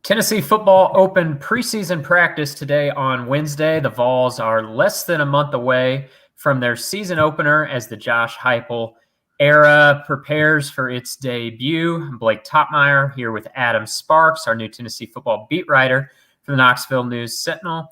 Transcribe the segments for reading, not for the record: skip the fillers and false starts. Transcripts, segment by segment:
Tennessee football opened preseason practice today on Wednesday. The Vols are less than a month away from their season opener as the Josh Heupel era prepares for its debut. Blake Toppmeyer here with Adam Sparks, our new Tennessee football beat writer for the Knoxville News Sentinel.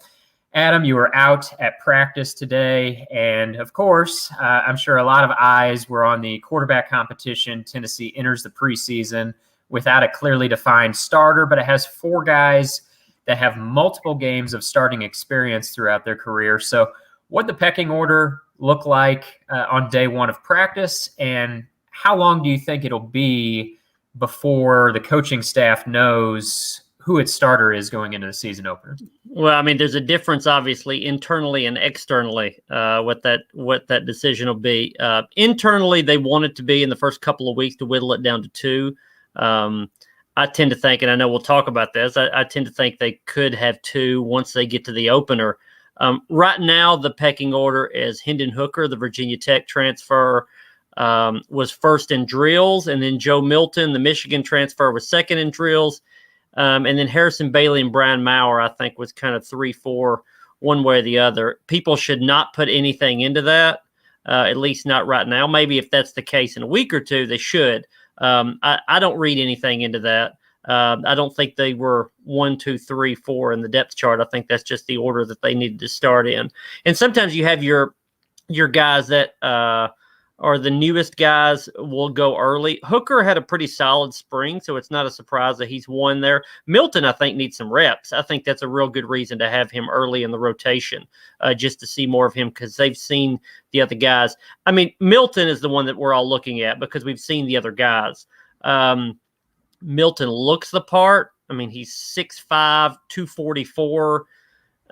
Adam, you were out at practice today, and of course, I'm sure a lot of eyes were on the quarterback competition. Tennessee enters the preseason without a clearly defined starter, but it has four guys that have multiple games of starting experience throughout their career. So what the pecking order look like on day one of practice, and how long do you think it'll be before the coaching staff knows who its starter is going into the season opener? Well, I mean, there's a difference, obviously, internally and externally, what that decision will be. Internally, they want it to be in the first couple of weeks to whittle it down to two. I tend to think, and I know we'll talk about this, I tend to think they could have two once they get to the opener. Right now, the pecking order is Hendon Hooker, the Virginia Tech transfer, was first in drills, and then Joe Milton, the Michigan transfer, was second in drills. And then Harrison Bailey and Brian Maurer, I think, was kind of 3-4, one way or the other. People should not put anything into that, at least not right now. Maybe if that's the case in a week or two, they should. I don't read anything into that. I don't think they were 1, 2, 3, 4 in the depth chart. I think that's just the order that they needed to start in. And sometimes you have your guys that are the newest guys will go early. Hooker had a pretty solid spring, so it's not a surprise that he's one there. Milton, I think, needs some reps. I think that's a real good reason to have him early in the rotation, just to see more of him because they've seen the other guys. I mean, Milton is the one that we're all looking at because we've seen the other guys. Milton looks the part. I mean, he's 6'5", 244.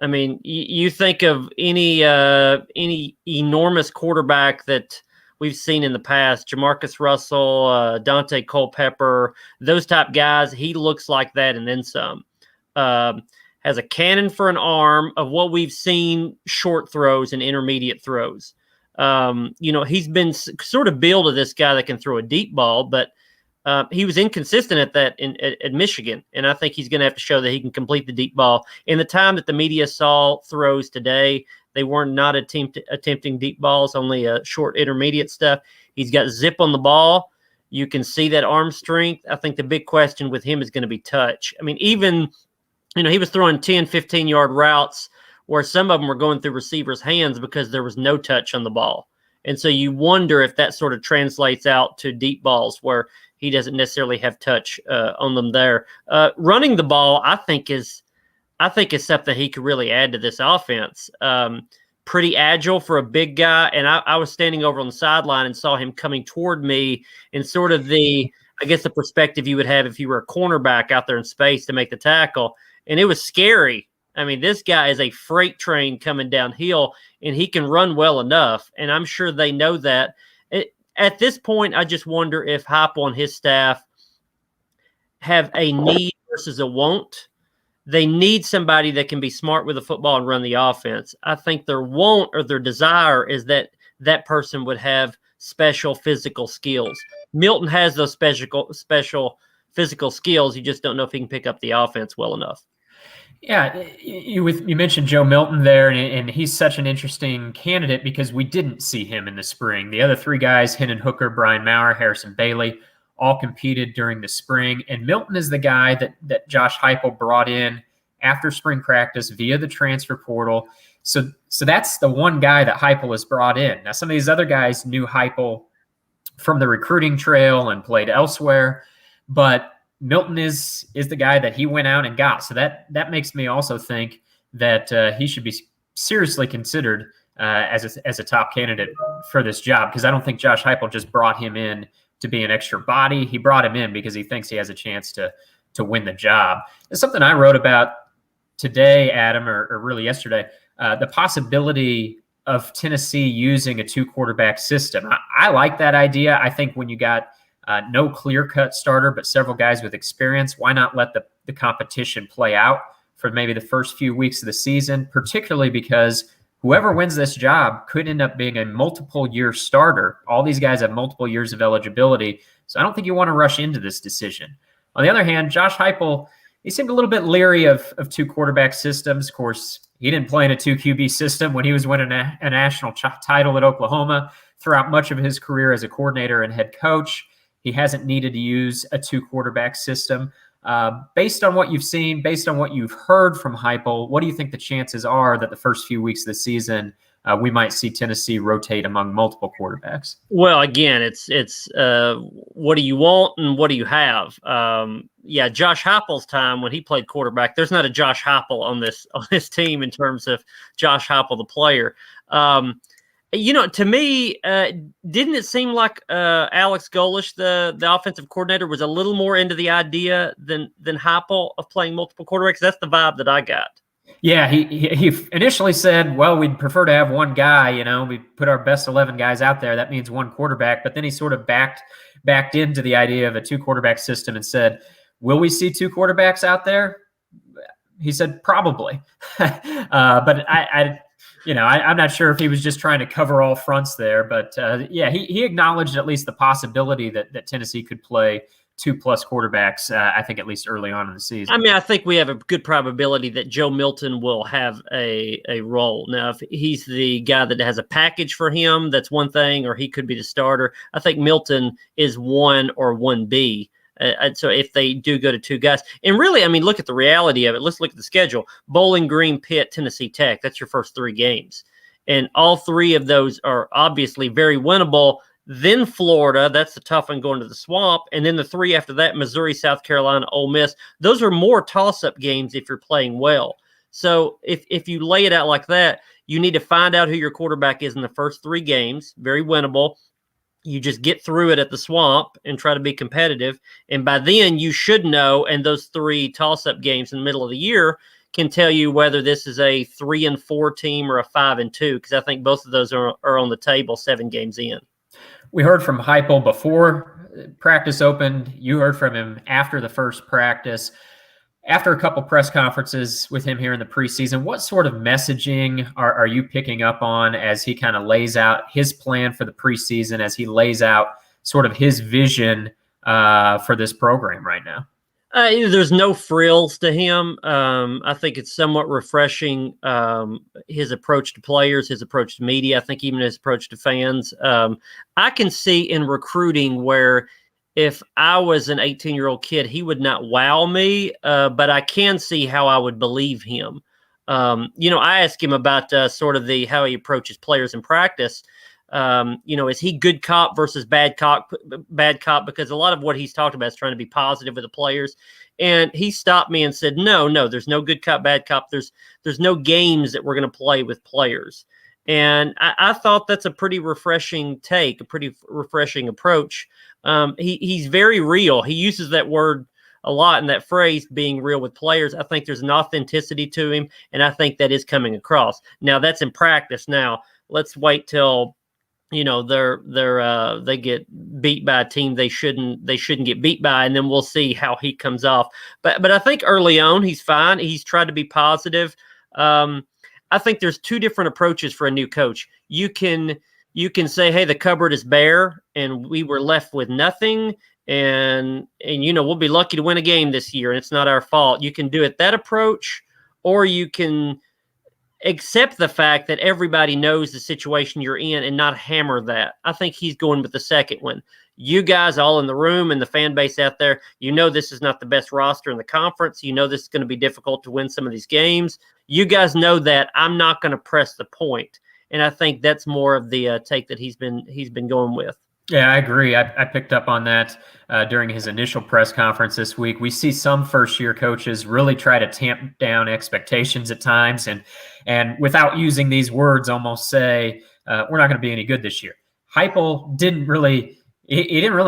I mean, you think of any enormous quarterback that we've seen in the past, Jamarcus Russell, Dante Culpepper, those type guys, he looks like that and then some. Has a cannon for an arm of what we've seen short throws and intermediate throws. He's been sort of billed as this guy that can throw a deep ball, but he was inconsistent at that at Michigan, and I think he's going to have to show that he can complete the deep ball. In the time that the media saw throws today, they were not attempting deep balls, only short intermediate stuff. He's got zip on the ball. You can see that arm strength. I think the big question with him is going to be touch. I mean, even, he was throwing 10, 15-yard routes where some of them were going through receivers' hands because there was no touch on the ball. And so you wonder if that sort of translates out to deep balls where he doesn't necessarily have touch on them there. Running the ball, I think is something he could really add to this offense. Pretty agile for a big guy. And I was standing over on the sideline and saw him coming toward me in sort of the perspective you would have if you were a cornerback out there in space to make the tackle. And it was scary. I mean, this guy is a freight train coming downhill, and he can run well enough. And I'm sure they know that. At this point, I just wonder if Heupel and his staff have a need versus a want. They need somebody that can be smart with the football and run the offense. I think their want or their desire is that that person would have special physical skills. Milton has those special physical skills. You just don't know if he can pick up the offense well enough. Yeah, you mentioned Joe Milton there, and he's such an interesting candidate because we didn't see him in the spring. The other three guys, Hendon Hooker, Brian Maurer, Harrison Bailey, all competed during the spring. And Milton is the guy that Josh Heupel brought in after spring practice via the transfer portal. So that's the one guy that Heupel has brought in. Now, some of these other guys knew Heupel from the recruiting trail and played elsewhere, but Milton is the guy that he went out and got. So that makes me also think that he should be seriously considered as a top candidate for this job, because I don't think Josh Heupel just brought him in to be an extra body. He brought him in because he thinks he has a chance to win the job. It's something I wrote about today, Adam, or really yesterday, the possibility of Tennessee using a two-quarterback system. I like that idea. I think when you got no clear-cut starter, but several guys with experience, why not let the competition play out for maybe the first few weeks of the season, particularly because whoever wins this job could end up being a multiple-year starter. All these guys have multiple years of eligibility, so I don't think you want to rush into this decision. On the other hand, Josh Heupel, he seemed a little bit leery of two quarterback systems. Of course, he didn't play in a 2 QB system when he was winning a national title at Oklahoma. Throughout much of his career as a coordinator and head coach, he hasn't needed to use a 2 quarterback system. Based on what you've seen, based on what you've heard from Heupel, what do you think the chances are that the first few weeks of the season we might see Tennessee rotate among multiple quarterbacks? Well, again, it's what do you want and what do you have? Yeah, Josh Heupel's time when he played quarterback, there's not a Josh Heupel on this team in terms of Josh Heupel the player. To me, didn't it seem like Alex Golesh, the offensive coordinator, was a little more into the idea than Heupel of playing multiple quarterbacks? That's the vibe that I got. Yeah, he initially said, well, we'd prefer to have one guy, we put our best 11 guys out there. That means one quarterback. But then he sort of backed into the idea of a 2 quarterback system and said, will we see 2 quarterbacks out there? He said, probably. But I'm not sure if he was just trying to cover all fronts there. But he acknowledged at least the possibility that Tennessee could play 2+ quarterbacks, I think, at least early on in the season. I mean, I think we have a good probability that Joe Milton will have a role. Now, if he's the guy that has a package for him, that's one thing, or he could be the starter. I think Milton is 1 or 1B. So if they do go to 2 guys, and really, I mean, look at the reality of it. Let's look at the schedule: Bowling Green, Pitt, Tennessee Tech. That's your first 3 games. And all 3 of those are obviously very winnable. Then Florida, that's the tough one going to the Swamp. And then the 3 after that, Missouri, South Carolina, Ole Miss. Those are more toss-up games if you're playing well. So if you lay it out like that, you need to find out who your quarterback is in the first 3 games. Very winnable. You just get through it at the Swamp and try to be competitive. And by then you should know, and those 3 toss-up games in the middle of the year can tell you whether this is a 3-4 team or a 5-2, because I think both of those are on the table 7 games in. We heard from Heupel before practice opened. You heard from him after the first practice. After a couple press conferences with him here in the preseason, what sort of messaging are you picking up on as he kind of lays out his plan for the preseason, as he lays out sort of his vision for this program right now? There's no frills to him. I think it's somewhat refreshing, his approach to players, his approach to media, I think even his approach to fans. I can see in recruiting where if I was an 18-year-old kid, he would not wow me, but I can see how I would believe him. I asked him about sort of how he approaches players in practice. Is he good cop versus bad cop? Because a lot of what he's talked about is trying to be positive with the players. And he stopped me and said, no, there's no good cop, bad cop. There's no games that we're going to play with players. And I thought that's a pretty refreshing take, a pretty refreshing approach. He's very real. He uses that word a lot in that phrase, being real with players. I think there's an authenticity to him, and I think that is coming across. Now, that's in practice. Now, let's wait till they get beat by a team they shouldn't get beat by, and then we'll see how he comes off. But I think early on he's fine. He's tried to be positive. I think there's 2 different approaches for a new coach. You can say, hey, the cupboard is bare and we were left with nothing, and we'll be lucky to win a game this year and it's not our fault. You can do it that approach, or you can accept the fact that everybody knows the situation you're in and not hammer that. I think he's going with the second one. You guys all in the room and the fan base out there, this is not the best roster in the conference. This is going to be difficult to win some of these games. You guys know that. I'm not going to press the point. And I think that's more of the take that he's been going with. Yeah, I agree. I picked up on that during his initial press conference this week. We see some first-year coaches really try to tamp down expectations at times, and without using these words, almost say we're not going to be any good this year. Heupel didn't really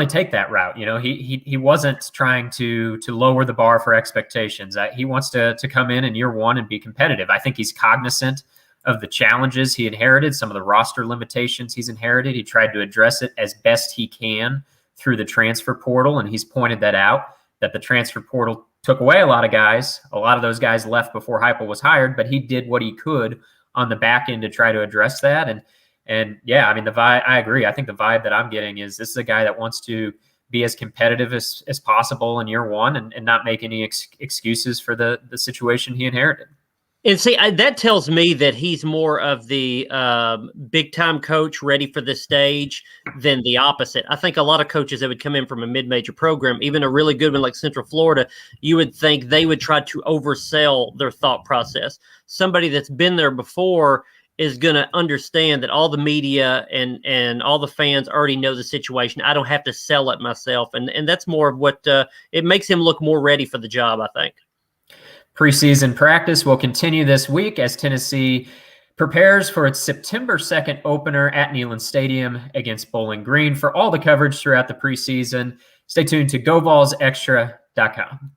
take that route. He wasn't trying to lower the bar for expectations. He wants to come in year one and be competitive. I think he's cognizant of the challenges he inherited, some of the roster limitations he's inherited. He tried to address it as best he can through the transfer portal, and he's pointed that out, that the transfer portal took away a lot of guys. A lot of those guys left before Heupel was hired, but he did what he could on the back end to try to address that. And yeah, I mean, the vibe, I agree. I think the vibe that I'm getting is this is a guy that wants to be as competitive as possible in year one and not make any excuses for the situation he inherited. And see, that tells me that he's more of the big-time coach ready for the stage than the opposite. I think a lot of coaches that would come in from a mid-major program, even a really good one like Central Florida, you would think they would try to oversell their thought process. Somebody that's been there before is going to understand that all the media and all the fans already know the situation. I don't have to sell it myself. And that's more of what it makes him look more ready for the job, I think. Preseason practice will continue this week as Tennessee prepares for its September 2nd opener at Neyland Stadium against Bowling Green. For all the coverage throughout the preseason, stay tuned to GoVolsExtra.com.